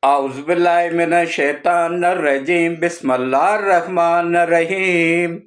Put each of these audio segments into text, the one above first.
औज़ुबिल्लाहिमिनश्शैतानिर्रजीम बिस्मिल्लाहिर्रहमानिर्रहीम।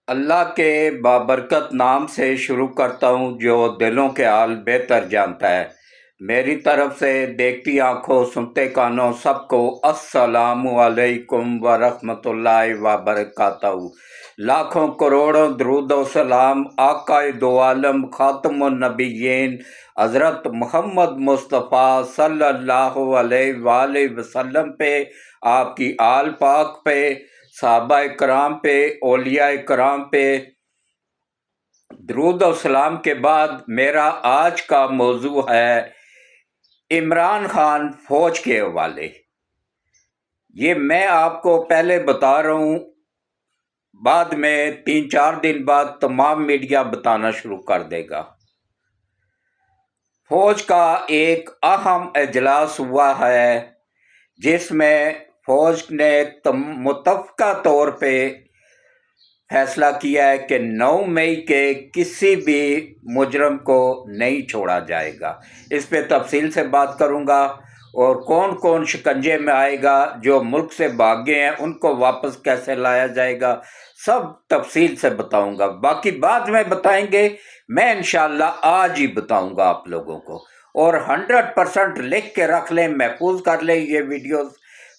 अल्लाह के बाबरकत नाम से शुरू करता हूँ जो दिलों के हाल बेहतर जानता है। मेरी तरफ से देखती आंखों सुनते कानों सबको अस्सलामु अलैकुम व रहमतुल्लाहि व बरकातहू। लाखों करोड़ों दरूद व सलाम आकाए दो आलम खातमुन नबिय्यीन हज़रत मोहम्मद मुस्तफ़ा सल्लल्लाहु अलैहि वसल्लम पे, आपकी आल पाक पे, सहाबा कराम पे, औलिया कराम पे दरूद और सलाम के बाद मेरा आज का मौजू है इमरान खान फौज के हवाले। ये मैं आपको पहले बता रहा हूँ, बाद में 3-4 दिन बाद तमाम मीडिया बताना शुरू कर देगा। फौज का एक अहम इजलास हुआ है जिसमें फौज ने मुतफ़क़ा तौर पे फैसला किया है कि 9 मई के किसी भी मुजरम को नहीं छोड़ा जाएगा। इस पे तफसील से बात करूंगा और कौन कौन शिकंजे में आएगा, जो मुल्क से भागे हैं उनको वापस कैसे लाया जाएगा, सब तफसील से बताऊंगा। बाकी बाद में बताएंगे, मैं इंशाल्लाह आज ही बताऊंगा आप लोगों को। और 100% लिख के रख लें, महफूज कर लें ये वीडियोस।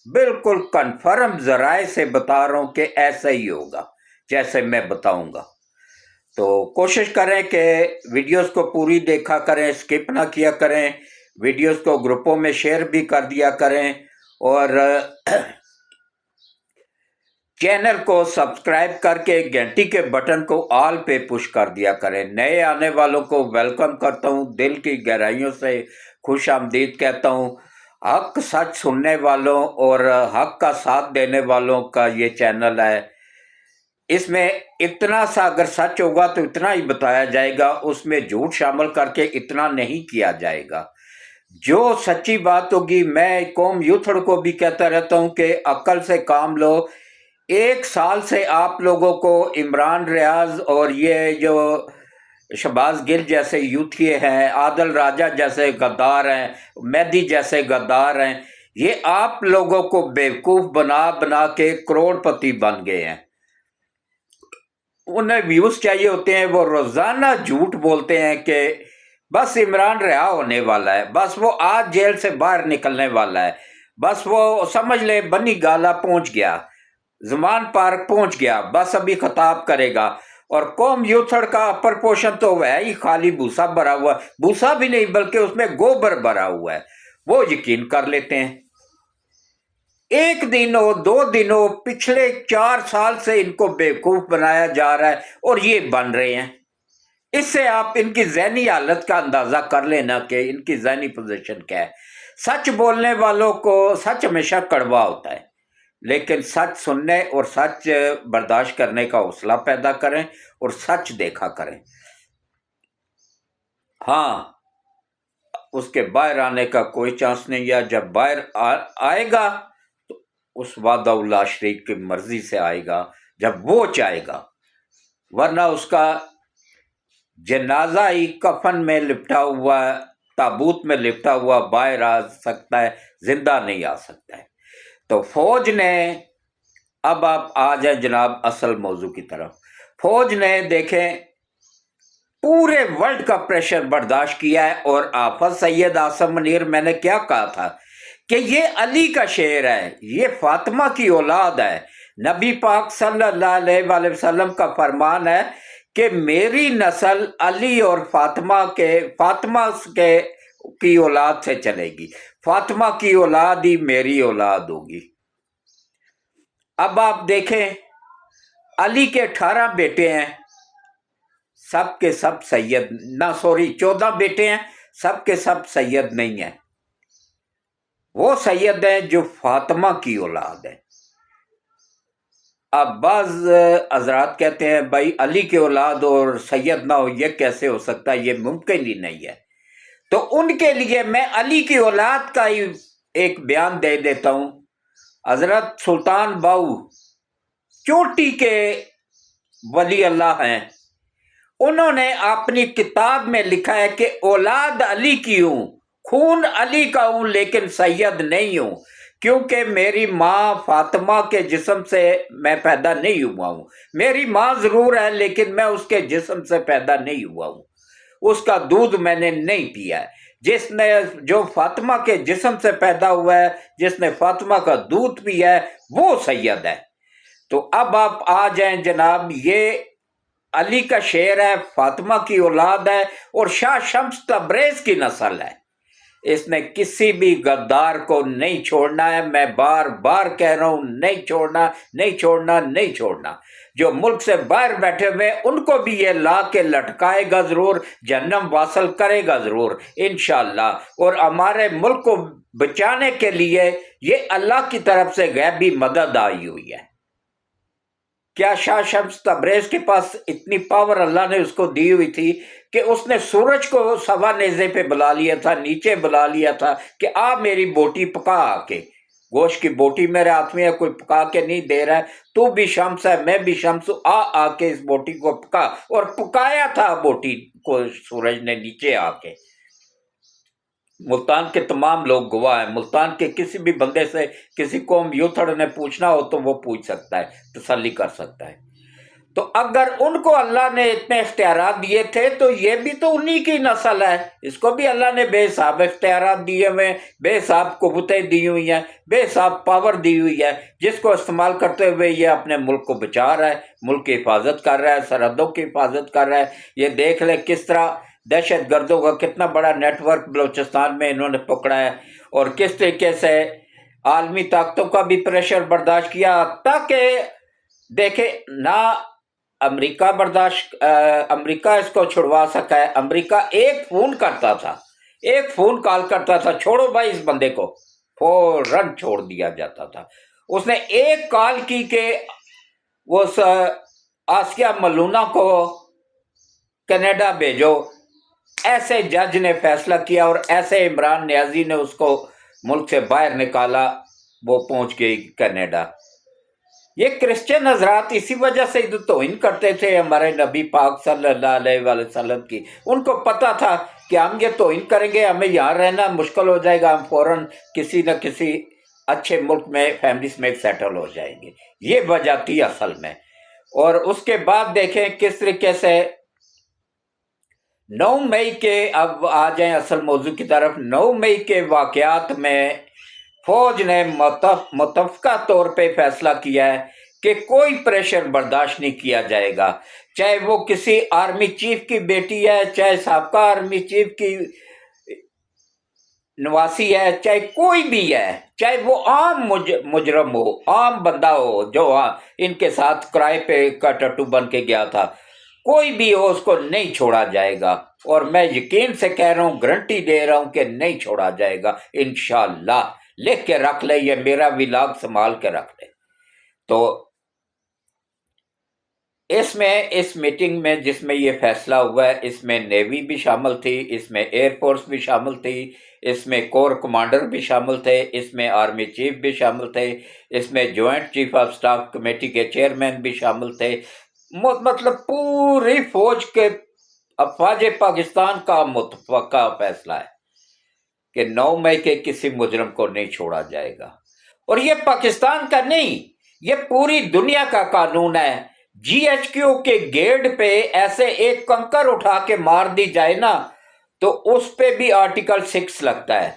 बिल्कुल कन्फर्म ज़राए से बता रहा हूँ कि ऐसा ही होगा जैसे मैं बताऊंगा। तो कोशिश करें कि वीडियोस को पूरी देखा करें, स्किप ना किया करें, वीडियोस को ग्रुपों में शेयर भी कर दिया करें और चैनल को सब्सक्राइब करके घंटी के बटन को ऑल पे पुश कर दिया करें। नए आने वालों को वेलकम करता हूं, दिल की गहराइयों से खुश आमदीद कहता हूं। हक सच सुनने वालों और हक का साथ देने वालों का ये चैनल है। इसमें इतना सा अगर सच होगा तो इतना ही बताया जाएगा, उसमें झूठ शामिल करके इतना नहीं किया जाएगा। जो सच्ची बात होगी, मैं कौम यूथड़ को भी कहता रहता हूं कि अक्ल से काम लो। 1 साल से आप लोगों को इमरान रियाज और ये जो शहबाज गिल जैसे यूथिए हैं, आदिल राजा जैसे गद्दार हैं, मेहदी जैसे गद्दार हैं, ये आप लोगों को बेवकूफ़ बना बना के करोड़पति बन गए हैं। उन्हें व्यूज चाहिए होते हैं, वो रोजाना झूठ बोलते हैं कि बस इमरान रिहा होने वाला है, बस वो आज जेल से बाहर निकलने वाला है, बस वो समझ ले बनी गाला पहुंच गया, ज़मान पार्क पहुंच गया, बस अभी खिताब करेगा। और कौम यूथड़ का अपर पोषण तो है ही खाली भूसा भरा हुआ, भूसा भी नहीं बल्कि उसमें गोबर भरा हुआ है, वो यकीन कर लेते हैं। 1 दिन हो 2 दिन हो, पिछले 4 साल से इनको बेवकूफ बनाया जा रहा है और ये बन रहे हैं। इससे आप इनकी ज़हनी हालत का अंदाजा कर लेना कि इनकी ज़हनी पोजीशन क्या है। सच बोलने वालों को सच हमेशा कड़वा होता है, लेकिन सच सुनने और सच बर्दाश्त करने का हौसला पैदा करें और सच देखा करें। हाँ, उसके बाहर आने का कोई चांस नहीं है। जब बाहर आएगा तो उस वादा शरीक की मर्जी से आएगा, जब वो चाहेगा, वरना उसका जनाजा ही कफन में लिपटा हुआ, ताबूत में लिपटा हुआ बाहर आ सकता है, जिंदा नहीं आ सकता है। तो फौज ने, अब आप आ जाए जनाब असल मौजू की तरफ। फौज ने देखें पूरे वर्ल्ड का प्रेशर बर्दाश्त किया है। और आफत सैयद आसम मुनीर, मैंने क्या कहा था कि ये अली का शेर है, ये फातिमा की औलाद है। नबी पाक सल्लल्लाहु अलैहि वसल्लम का फरमान है कि मेरी नस्ल अली और फातिमा के की औलाद से चलेगी, फातिमा की औलाद ही मेरी औलाद होगी। अब आप देखें, अली के 18 बेटे हैं, सब के सब सैयद ना, सॉरी 14 बेटे हैं, सब के सब सैयद नहीं है। वो सैयद है जो फातिमा की औलाद है। अब बाज हजरात कहते हैं भाई अली की औलाद और सैयद ना हो, ये कैसे हो सकता है, ये मुमकिन ही नहीं है। तो उनके लिए मैं अली की औलाद का ही एक बयान दे देता हूं। हजरत सुल्तान बाऊ चोटी के वली अल्लाह हैं, उन्होंने अपनी किताब में लिखा है कि औलाद अली की हूं, खून अली का हूं लेकिन सैयद नहीं हूं, क्योंकि मेरी माँ फातिमा के जिस्म से मैं पैदा नहीं हुआ हूं। मेरी माँ जरूर है लेकिन मैं उसके जिस्म से पैदा नहीं हुआ हूं, उसका दूध मैंने नहीं पिया है। जिसने जो फातिमा के जिस्म से पैदा हुआ है, जिसने फातिमा का दूध पिया है, वो सैयद है। तो अब आप आ जाएं जनाब, ये अली का शेर है, फातिमा की औलाद है और शाह शम्स तबरेज की नस्ल है। इसने किसी भी गद्दार को नहीं छोड़ना है। मैं बार बार कह रहा हूं, नहीं छोड़ना, नहीं छोड़ना, नहीं छोड़ना। जो मुल्क से बाहर बैठे हुए उनको भी ये ला के लटकाएगा जरूर, जहन्नम वासल करेगा जरूर इंशाअल्लाह। और हमारे मुल्क को बचाने के लिए ये अल्लाह की तरफ से गैबी मदद आई हुई है। क्या शाह शम्स तबरेज के पास इतनी पावर अल्लाह ने उसको दी हुई थी कि उसने सूरज को सवा नेज़े पे बुला लिया था, नीचे बुला लिया था कि आ मेरी बोटी पका आके, गोश्त की बोटी मेरे हाथ में है, कोई पका के नहीं दे रहा है, तू भी शम्स है, मैं भी शम्स, आ आके इस बोटी को पका। और पकाया था बोटी को सूरज ने नीचे आके। मुल्तान के तमाम लोग गवाह हैं। मुल्तान के किसी भी बंदे से, किसी कौम यूथड़ ने पूछना हो तो वो पूछ सकता है, तसल्ली कर सकता है। तो अगर उनको अल्लाह ने इतने इख्तियारात दिए थे तो ये भी तो उन्हीं की नस्ल है। इसको भी अल्लाह ने बेहिसाब इख्तियारात दिए हुए, बेहिसाब कुव्वतें दी हुई हैं, बेहिसाब पावर दी हुई है, जिसको इस्तेमाल करते हुए ये अपने मुल्क को बचा रहा है, मुल्क की हिफाजत कर रहा है, सरहदों की हिफाजत कर रहा है। ये देख ले किस तरह दहशत गर्दों का कितना बड़ा नेटवर्क बलूचिस्तान में इन्होंने पकड़ा है, और किस तरीके से आलमी ताकतों का भी प्रेशर बर्दाश्त किया, ताकि देखे ना अमेरिका अमेरिका इसको छुड़वा सका है। अमेरिका एक फोन करता था, एक फोन कॉल करता था, छोड़ो भाई इस बंदे को, फौरन छोड़ दिया जाता था। उसने एक कॉल की कि वो आसिया मलूना को कनाडा भेजो, ऐसे जज ने फैसला किया और ऐसे इमरान नियाजी ने उसको मुल्क से बाहर निकाला, वो पहुंच गई कनाडा। ये क्रिश्चियन हजरात इसी वजह से तौहीन करते थे हमारे नबी पाक सल्लल्लाहु अलैहि वसल्लम की। उनको पता था कि हम ये तौहीन करेंगे, हमें यहाँ रहना मुश्किल हो जाएगा, हम फौरन किसी न किसी अच्छे मुल्क में फैमिली में सेटल हो जाएंगे। ये वजह थी असल में। और उसके बाद देखें किस तरीके से 9 मई के, अब आ जाएं असल मौजू की तरफ, 9 मई के वाकयात में फौज ने मुतफ़क़ा तौर पे फैसला किया है कि कोई प्रेशर बर्दाश्त नहीं किया जाएगा, चाहे वो किसी आर्मी चीफ की बेटी है, चाहे साबका आर्मी चीफ की नवासी है, चाहे कोई भी है, चाहे वो आम मुजरम हो, आम बंदा हो जो इनके साथ किराए पे का टट्टू बन के गया था, कोई भी हो उसको नहीं छोड़ा जाएगा। और मैं यकीन से कह रहा हूँ, गारंटी दे रहा हूँ कि नहीं छोड़ा जाएगा इंशाअल्लाह। लिख के रख ले, ये मेरा विलाग संभाल के रख ले। तो इसमें, इस मीटिंग में जिसमें ये फैसला हुआ है, इसमें नेवी भी शामिल थी, इसमें एयरफोर्स भी शामिल थी, इसमें कोर कमांडर भी शामिल थे, इसमें आर्मी चीफ भी शामिल थे, इसमें joint chief of staff committee के चेयरमैन भी शामिल थे। मतलब पूरी फौज के, अफवाज पाकिस्तान का मुतफ़क़ा फैसला है कि 9 मई के किसी मुजरम को नहीं छोड़ा जाएगा। और ये पाकिस्तान का नहीं, ये पूरी दुनिया का कानून है। GHQ के गेट पे ऐसे एक कंकर उठा के मार दी जाए ना, तो उस पे भी आर्टिकल 6 लगता है।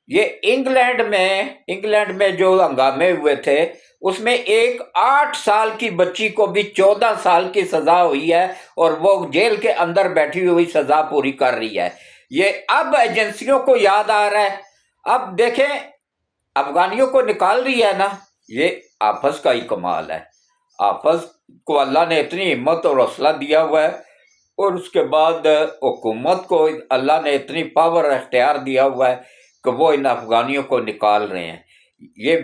ये इंग्लैंड में जो हंगामे हुए थे, उसमें एक 8 साल की बच्ची को भी 14 साल की सजा हुई है, और वो जेल के अंदर बैठी हुई सजा पूरी कर रही है। ये अब एजेंसियों को याद आ रहा है। अब देखें, अफगानियों को निकाल रही है ना, ये आफस का ही कमाल है। आफस को अल्लाह ने इतनी हिम्मत और हौसला दिया हुआ है, और उसके बाद हुकूमत को अल्लाह ने इतनी पावर अख्तियार दिया हुआ है कि वो इन अफगानियों को निकाल रहे हैं। ये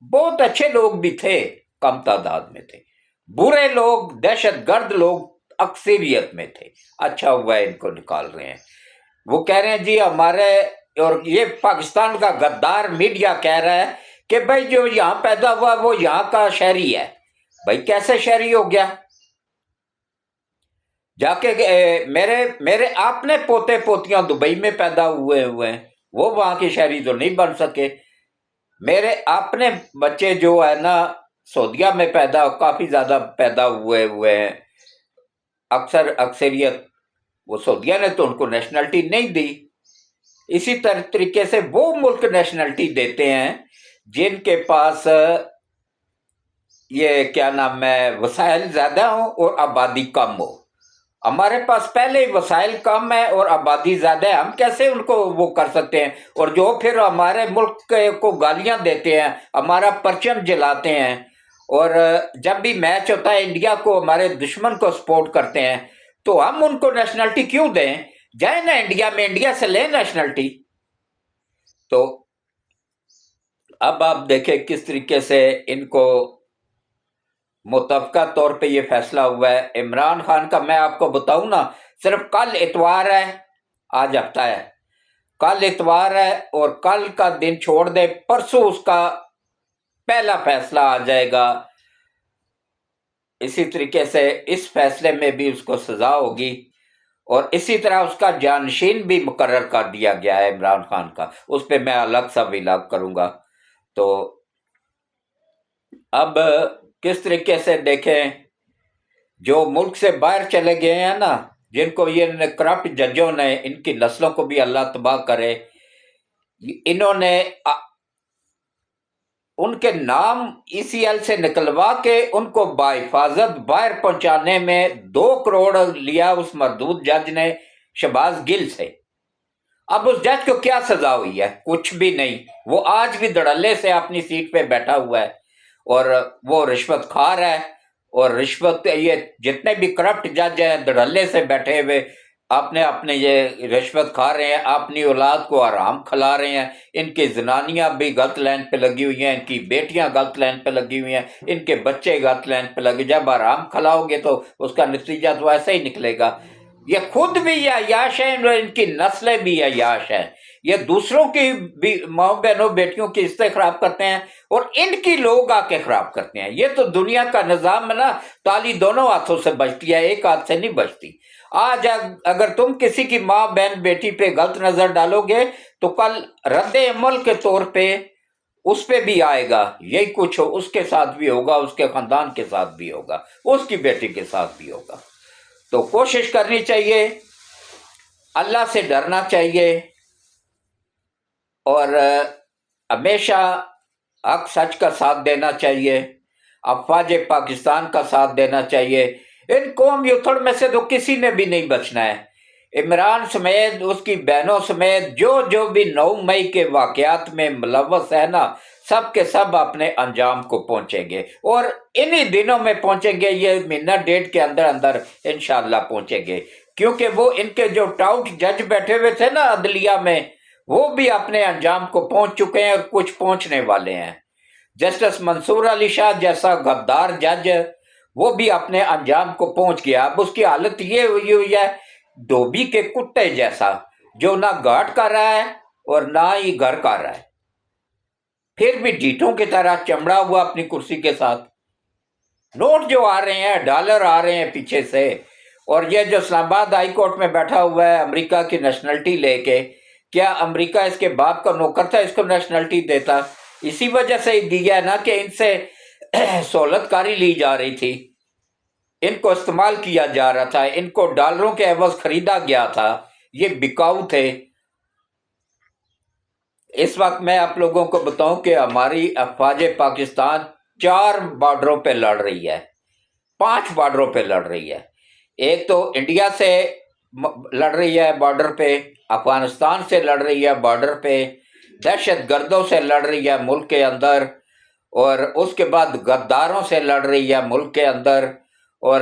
बहुत अच्छे लोग भी थे, कम तादाद में थे, बुरे लोग, दहशत गर्द लोग अक्सरियत में थे। अच्छा हुआ है इनको निकाल रहे हैं। वो कह रहे हैं जी हमारे, और ये पाकिस्तान का गद्दार मीडिया कह रहा है कि भाई जो यहाँ पैदा हुआ वो यहाँ का शहरी है। भाई कैसे शहरी हो गया? جا کے میرے اپنے پوتے پوتیاں دبئی میں پیدا ہوئے ہیں، وہ وہاں کے شہری تو نہیں بن سکے۔ میرے اپنے بچے جو ہے نا سعودیہ میں کافی زیادہ پیدا ہوئے ہیں، اکثریت وہ سعودیہ نے تو ان کو نیشنلٹی نہیں دی۔ اسی طریقے سے وہ ملک نیشنلٹی دیتے ہیں جن کے پاس یہ کیا نام ہے وسائل زیادہ ہوں اور آبادی کم ہو۔ ہمارے پاس پہلے ہی وسائل کم ہے اور آبادی زیادہ ہے، ہم کیسے ان کو وہ کر سکتے ہیں؟ اور جو پھر ہمارے ملک کو گالیاں دیتے ہیں، ہمارا پرچم جلاتے ہیں، اور جب بھی میچ ہوتا ہے انڈیا کو ہمارے دشمن کو سپورٹ کرتے ہیں، تو ہم ان کو نیشنلٹی کیوں دیں؟ جائیں نا انڈیا میں، انڈیا سے لیں نیشنلٹی۔ تو اب آپ دیکھیں کس طریقے سے ان کو متفقہ طور پہ یہ فیصلہ ہوا ہے۔ عمران خان کا میں آپ کو بتاؤں نا، صرف کل اتوار ہے، آج ہفتہ ہے، کل اتوار ہے، اور کل کا دن چھوڑ دے، پرسوں اس کا پہلا فیصلہ آ جائے گا۔ اسی طریقے سے اس فیصلے میں بھی اس کو سزا ہوگی، اور اسی طرح اس کا جانشین بھی مقرر کر دیا گیا ہے عمران خان کا، اس پہ میں الگ سا ولاگ کروں گا۔ تو اب کس طریقے سے دیکھیں، جو ملک سے باہر چلے گئے ہیں نا، جن کو یہ کرپٹ ججوں نے، ان کی نسلوں کو بھی اللہ تباہ کرے، انہوں نے ان کے نام ای سی ایل سے نکلوا کے ان کو بحفاظت باہر پہنچانے میں 2 کروڑ لیا اس مردود جج نے شہباز گل سے۔ اب اس جج کو کیا سزا ہوئی ہے؟ کچھ بھی نہیں، وہ آج بھی دھڑلے سے اپنی سیٹ پہ بیٹھا ہوا ہے، اور وہ رشوت کھا رہا ہے، اور رشوت یہ جتنے بھی کرپٹ جج ہیں دھڑلے سے بیٹھے ہوئے اپنے یہ رشوت کھا رہے ہیں، اپنی اولاد کو آرام کھلا رہے ہیں، ان کی زنانیاں بھی غلط لائن پہ لگی ہوئی ہیں، ان کی بیٹیاں غلط لائن پہ لگی ہوئی ہیں، ان کے بچے غلط لائن پہ لگے۔ جب آرام کھلاؤ گے تو اس کا نتیجہ تو ایسا ہی نکلے گا۔ یہ خود بھی عیاش ہیں، ان کی نسلیں بھی عیاش ہیں، یہ دوسروں کی بھی ماں بہنوں بیٹیوں کی عزتیں خراب کرتے ہیں، اور ان کی لوگ آ کے خراب کرتے ہیں۔ یہ تو دنیا کا نظام ہے نا، تالی دونوں ہاتھوں سے بجتی ہے، ایک ہاتھ سے نہیں بجتی۔ آج اگر تم کسی کی ماں بہن بیٹی پہ غلط نظر ڈالو گے تو کل رد عمل کے طور پہ اس پہ بھی آئے گا، یہی کچھ ہو اس کے ساتھ بھی ہوگا، اس کے خاندان کے ساتھ بھی ہوگا، اس کی بیٹی کے ساتھ بھی ہوگا۔ تو کوشش کرنی چاہیے، اللہ سے ڈرنا چاہیے، اور ہمیشہ حق سچ کا ساتھ دینا چاہیے، افواج پاکستان کا ساتھ دینا چاہیے۔ ان قوم یوتھڑ میں سے تو کسی نے بھی نہیں بچنا ہے۔ عمران سمیت، اس کی بہنوں سمیت جو بھی 9 مئی کے واقعات میں ملوث ہے نا، سب کے سب اپنے انجام کو پہنچیں گے، اور انہی دنوں میں پہنچیں گے، یہ مہینہ ڈیڑھ کے اندر اندر انشاءاللہ پہنچیں گے، کیونکہ وہ ان کے جو ٹاؤٹ جج بیٹھے ہوئے تھے نا عدلیہ میں، وہ بھی اپنے انجام کو پہنچ چکے ہیں، اور کچھ پہنچنے والے ہیں۔ جسٹس منصور علی شاہ جیسا غدار جج وہ بھی اپنے انجام کو پہنچ گیا۔ اب اس کی حالت یہ ہوئی ہے دھوبی کے کتے جیسا، جو نہ گھاٹ کر رہا ہے اور نہ ہی گھر کر رہا ہے، پھر بھی ڈیٹوں کی طرح چمڑا ہوا اپنی کرسی کے ساتھ۔ نوٹ جو آ رہے ہیں، ڈالر آ رہے ہیں پیچھے سے، اور یہ جو اسلام آباد ہائی کورٹ میں بیٹھا ہوا ہے امریکہ کی نیشنلٹی لے کے، کیا امریکہ اس کے باپ کا نوکر تھا اس کو نیشنلٹی دیتا؟ اسی وجہ سے ہی دیا ہے نا کہ ان سے سہولت کاری لی جا رہی تھی، ان کو استعمال کیا جا رہا تھا، ان کو ڈالروں کے عوض خریدا گیا تھا، یہ بکاؤ تھے۔ اس وقت میں آپ لوگوں کو بتاؤں کہ ہماری افواج پاکستان 4 بارڈروں پہ لڑ رہی ہے، 5 بارڈروں پہ لڑ رہی ہے۔ ایک تو انڈیا سے لڑ رہی ہے بارڈر پہ، افغانستان سے لڑ رہی ہے بارڈر پہ، دہشت گردوں سے لڑ رہی ہے ملک کے اندر، اور اس کے بعد غداروں سے لڑ رہی ہے ملک کے اندر، اور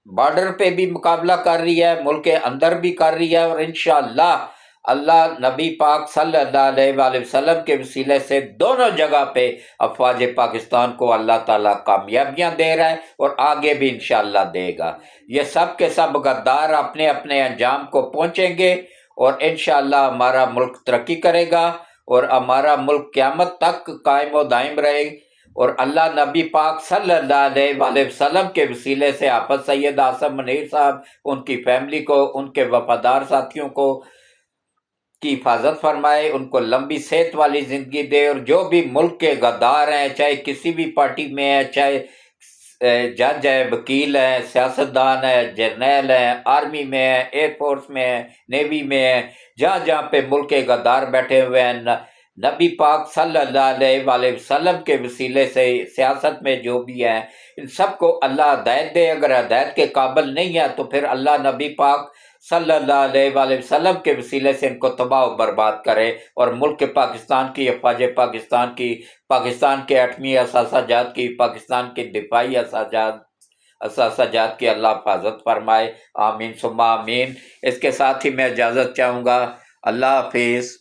بارڈر پہ بھی مقابلہ کر رہی ہے، ملک کے اندر بھی کر رہی ہے، اور انشاءاللہ اللہ نبی پاک صلی اللہ علیہ وآلہ وسلم کے وسیلے سے دونوں جگہ پہ افواج پاکستان کو اللہ تعالیٰ کامیابیاں دے رہا ہے، اور آگے بھی انشاءاللہ دے گا۔ یہ سب کے سب غدار اپنے اپنے انجام کو پہنچیں گے، اور انشاءاللہ ہمارا ملک ترقی کرے گا، اور ہمارا ملک قیامت تک قائم و دائم رہے، اور اللہ نبی پاک صلی اللہ علیہ وآلہ وسلم کے وسیلے سے آفت سید آصف منیر صاحب، ان کی فیملی کو، ان کے وفادار ساتھیوں کو کی حفاظت فرمائے، ان کو لمبی صحت والی زندگی دے، اور جو بھی ملک کے غدار ہیں، چاہے کسی بھی پارٹی میں ہیں، چاہے جج ہے، وکیل ہیں، سیاستدان ہے، جرنیل ہیں، آرمی میں ہیں، ایئر فورس میں ہیں، نیوی میں ہیں، جہاں جہاں پہ ملک کے غدار بیٹھے ہوئے ہیں، نبی پاک صلی اللہ علیہ وآلہ وسلم کے وسیلے سے سیاست میں جو بھی ہیں، ان سب کو اللہ ہدایت دے۔ اگر ہدایت کے قابل نہیں ہے تو پھر اللہ نبی پاک صلی اللہ علیہ وآلہ وسلم کے وسیلے سے ان کو تباہ و برباد کرے، اور ملک پاکستان کی، افواج پاکستان کی، پاکستان کے ایٹمی اثاثہ جات کی، پاکستان کے دفاعی اثاثہ جات کی اللہ حفاظت فرمائے، آمین ثم آمین۔ اس کے ساتھ ہی میں اجازت چاہوں گا، اللہ حافظ۔